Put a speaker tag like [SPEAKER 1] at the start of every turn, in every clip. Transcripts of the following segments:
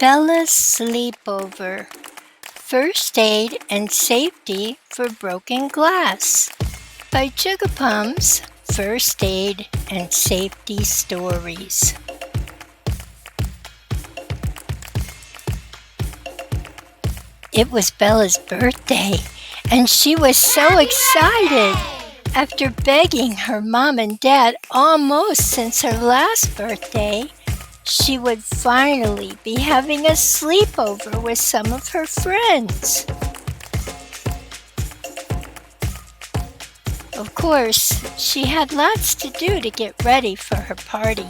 [SPEAKER 1] Bella's Sleepover, First Aid and Safety for Broken Glass by Tschuga Pum's First Aid and Safety Stories. It was Bella's birthday, and she was so excited. After begging her mom and dad almost since her last birthday, she would finally be having a sleepover with some of her friends. Of course, she had lots to do to get ready for her party.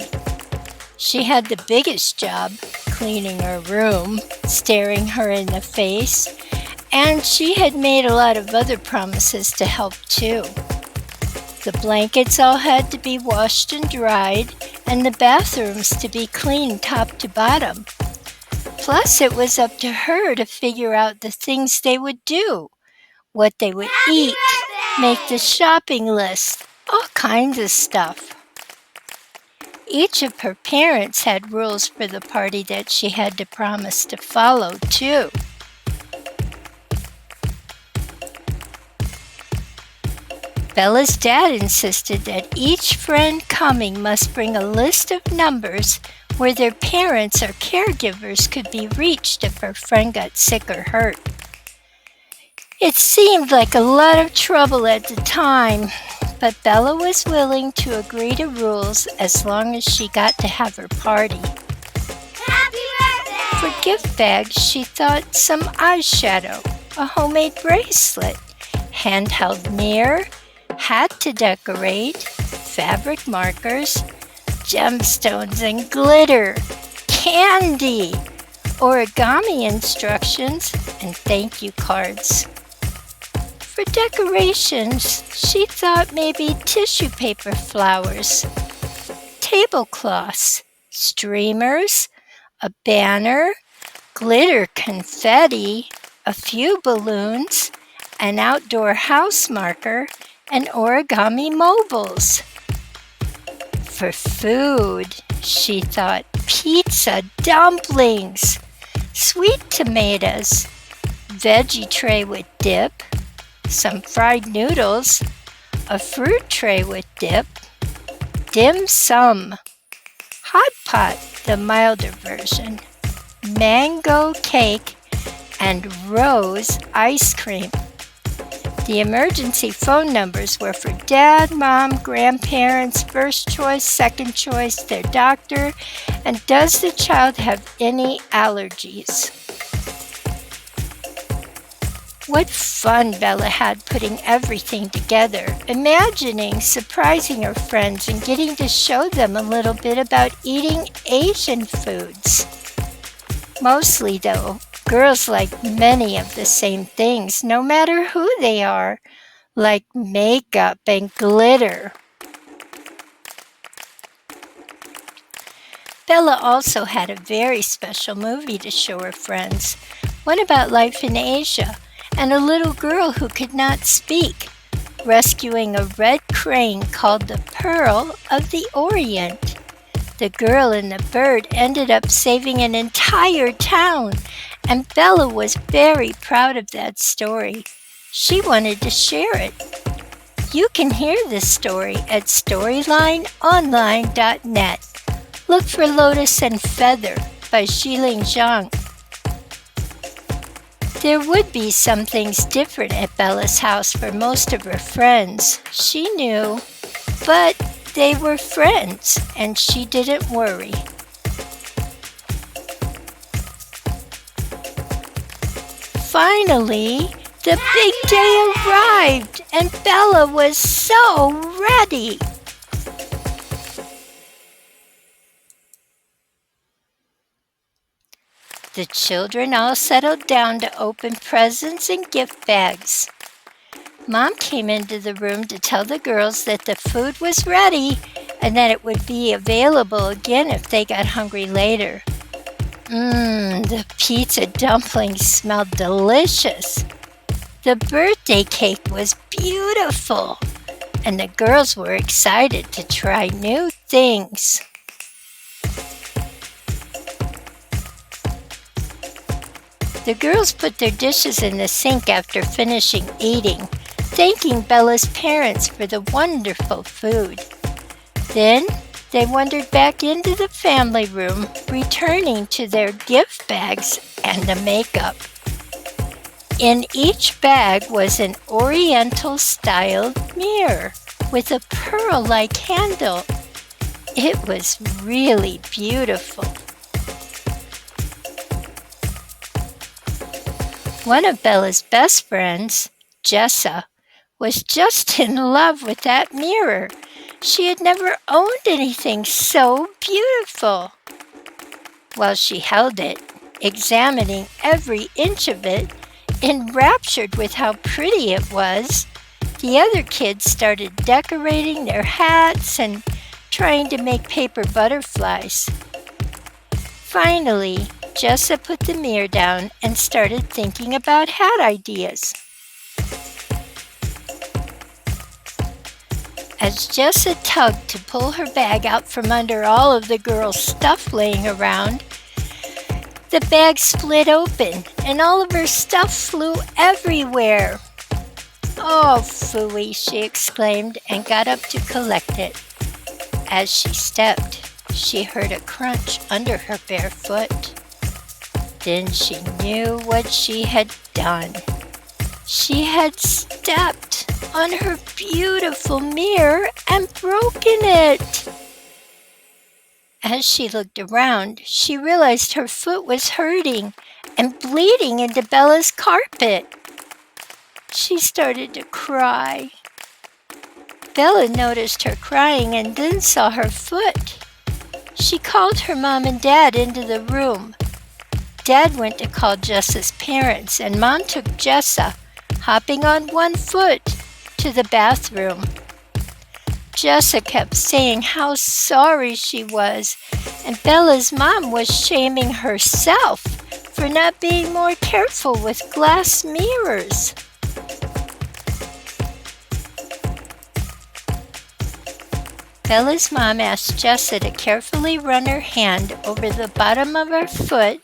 [SPEAKER 1] She had the biggest job, cleaning her room, staring her in the face, and she had made a lot of other promises to help too. The blankets all had to be washed and dried, and the bathrooms to be cleaned top to bottom. Plus, it was up to her to figure out the things they would do, what they would eat, make the shopping list, all kinds of stuff. Each of her parents had rules for the party that she had to promise to follow, too. Bella's dad insisted that each friend coming must bring a list of numbers where their parents or caregivers could be reached if her friend got sick or hurt. It seemed like a lot of trouble at the time, but Bella was willing to agree to rules as long as she got to have her party.
[SPEAKER 2] Happy birthday!
[SPEAKER 1] For gift bags, she thought some eyeshadow, a homemade bracelet, handheld mirror, hat to decorate, fabric markers, gemstones and glitter, candy, origami instructions, and thank you cards. For decorations, she thought maybe tissue paper flowers, tablecloths, streamers, a banner, glitter confetti, a few balloons, an outdoor house marker, and origami mobiles. For food, she thought pizza, dumplings, sweet tomatoes, veggie tray with dip, some fried noodles, a fruit tray with dip, dim sum, hot pot, the milder version, mango cake, and rose ice cream. The emergency phone numbers were for dad, mom, grandparents, first choice, second choice, their doctor, and does the child have any allergies? What fun Bella had putting everything together, imagining surprising her friends and getting to show them a little bit about eating Asian foods. Mostly, though, girls like many of the same things, no matter who they are, like makeup and glitter. Bella also had a very special movie to show her friends, one about life in Asia, and a little girl who could not speak, rescuing a red crane called the Pearl of the Orient. The girl and the bird ended up saving an entire town, and Bella was very proud of that story. She wanted to share it. You can hear this story at storylineonline.net. Look for Lotus and Feather by Xiling Zhang. There would be some things different at Bella's house for most of her friends, she knew, but they were friends, and she didn't worry. Finally, the big day arrived, and Bella was so ready. The children all settled down to open presents and gift bags. Mom came into the room to tell the girls that the food was ready and that it would be available again if they got hungry later. The pizza dumplings smelled delicious. The birthday cake was beautiful, and the girls were excited to try new things. The girls put their dishes in the sink after finishing eating, thanking Bella's parents for the wonderful food. Then they wandered back into the family room, returning to their gift bags and the makeup. In each bag was an Oriental-styled mirror with a pearl-like handle. It was really beautiful. One of Bella's best friends, Jessa, was just in love with that mirror. She had never owned anything so beautiful. While she held it, examining every inch of it, enraptured with how pretty it was, the other kids started decorating their hats and trying to make paper butterflies. Finally, Jessa put the mirror down and started thinking about hat ideas. As Jessa tugged to pull her bag out from under all of the girls' stuff laying around, the bag split open and all of her stuff flew everywhere. "Oh, phooey," she exclaimed and got up to collect it. As she stepped, she heard a crunch under her bare foot. Then she knew what she had done. She had stepped on her beautiful mirror and broken it. As she looked around, she realized her foot was hurting and bleeding into Bella's carpet. She started to cry. Bella noticed her crying and then saw her foot. She called her mom and dad into the room. Dad went to call Jessa's parents, and Mom took Jessa, hopping on one foot, to the bathroom. Jessa kept saying how sorry she was, and Bella's mom was shaming herself for not being more careful with glass mirrors. Bella's mom asked Jessa to carefully run her hand over the bottom of her foot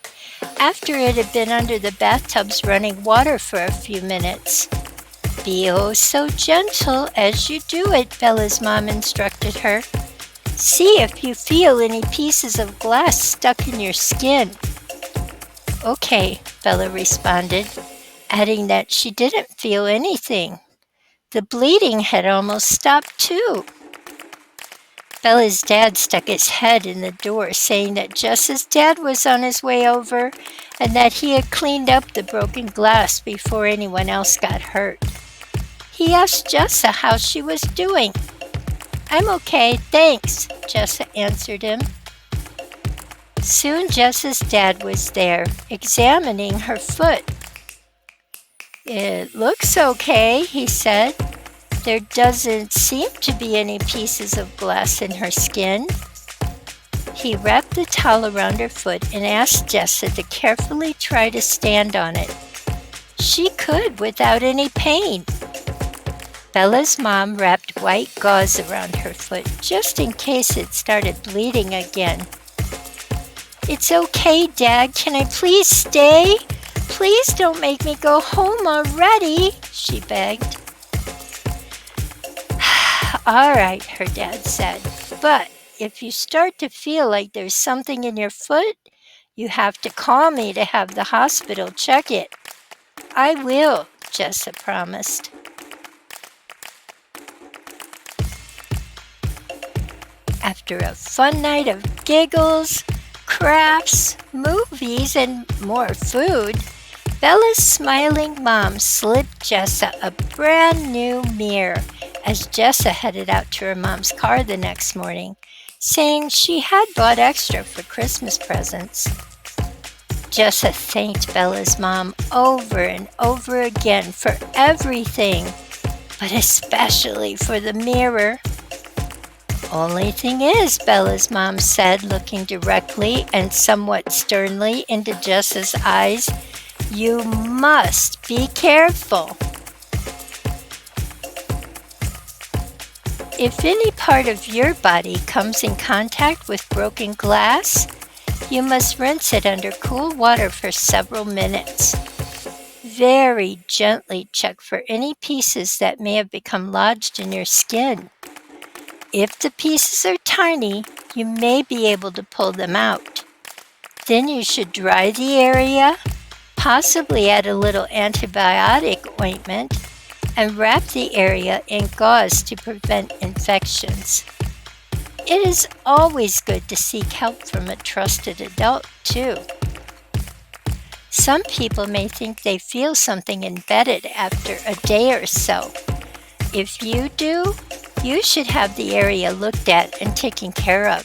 [SPEAKER 1] after it had been under the bathtub's running water for a few minutes. "Be oh so gentle as you do it," Bella's mom instructed her. "See if you feel any pieces of glass stuck in your skin." "Okay," Bella responded, adding that she didn't feel anything. The bleeding had almost stopped too. Bella's dad stuck his head in the door, saying that Jessa's dad was on his way over and that he had cleaned up the broken glass before anyone else got hurt. He asked Jessa how she was doing. "I'm okay, thanks," Jessa answered him. Soon Jessa's dad was there, examining her foot. "It looks okay," he said. "There doesn't seem to be any pieces of glass in her skin." He wrapped the towel around her foot and asked Jessa to carefully try to stand on it. She could without any pain. Bella's mom wrapped white gauze around her foot just in case it started bleeding again. "It's okay, Dad. Can I please stay? Please don't make me go home already," she begged. "All right," her dad said, "but if you start to feel like there's something in your foot, you have to call me to have the hospital check it." "I will," Jessa promised. After a fun night of giggles, crafts, movies, and more food, Bella's smiling mom slipped Jessa a brand new mirror as Jessa headed out to her mom's car the next morning, saying she had bought extra for Christmas presents. Jessa thanked Bella's mom over and over again for everything, but especially for the mirror. "Only thing is," Bella's mom said, looking directly and somewhat sternly into Jessa's eyes, "you must be careful. If any part of your body comes in contact with broken glass, You must rinse it under cool water for several minutes. Very gently check for any pieces that may have become lodged in your skin. If the pieces are tiny, you may be able to pull them out. Then you should dry the area, possibly add a little antibiotic ointment, and wrap the area in gauze to prevent infections. It is always good to seek help from a trusted adult, too. Some people may think they feel something embedded after a day or so. If you do, you should have the area looked at and taken care of.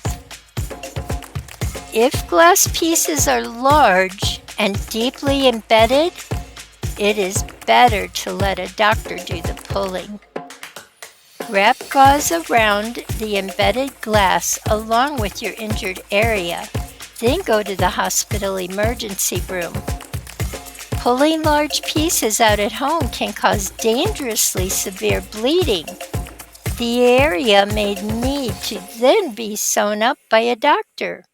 [SPEAKER 1] If glass pieces are large and deeply embedded, it is better to let a doctor do the pulling. Wrap gauze around the embedded glass along with your injured area, then go to the hospital emergency room. Pulling large pieces out at home can cause dangerously severe bleeding. The area may need to then be sewn up by a doctor.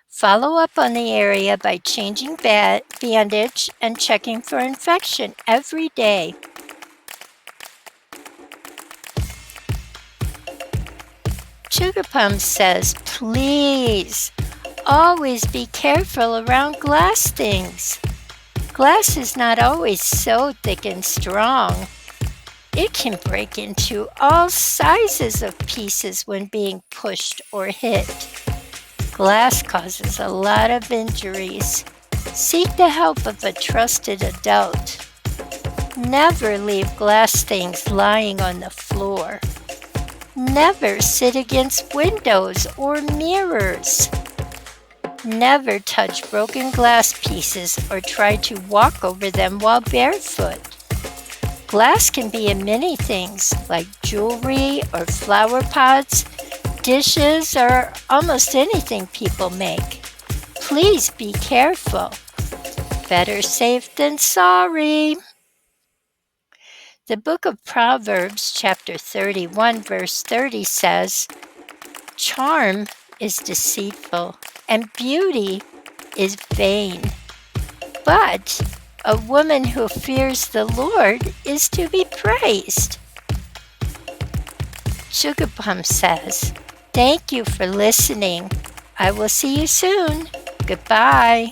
[SPEAKER 1] Follow up on the area by changing bandage and checking for infection every day. Tschuga Pum says, please, always be careful around glass things. Glass is not always so thick and strong. It can break into all sizes of pieces when being pushed or hit. Glass causes a lot of injuries. Seek the help of a trusted adult. Never leave glass things lying on the floor. Never sit against windows or mirrors. Never touch broken glass pieces or try to walk over them while barefoot. Glass can be in many things like jewelry or flower pots, dishes, or almost anything people make. Please be careful. Better safe than sorry. The book of Proverbs, chapter 31, verse 30 says, charm is deceitful and beauty is vain, but a woman who fears the Lord is to be praised. Tschuga Pum says, thank you for listening. I will see you soon. Goodbye.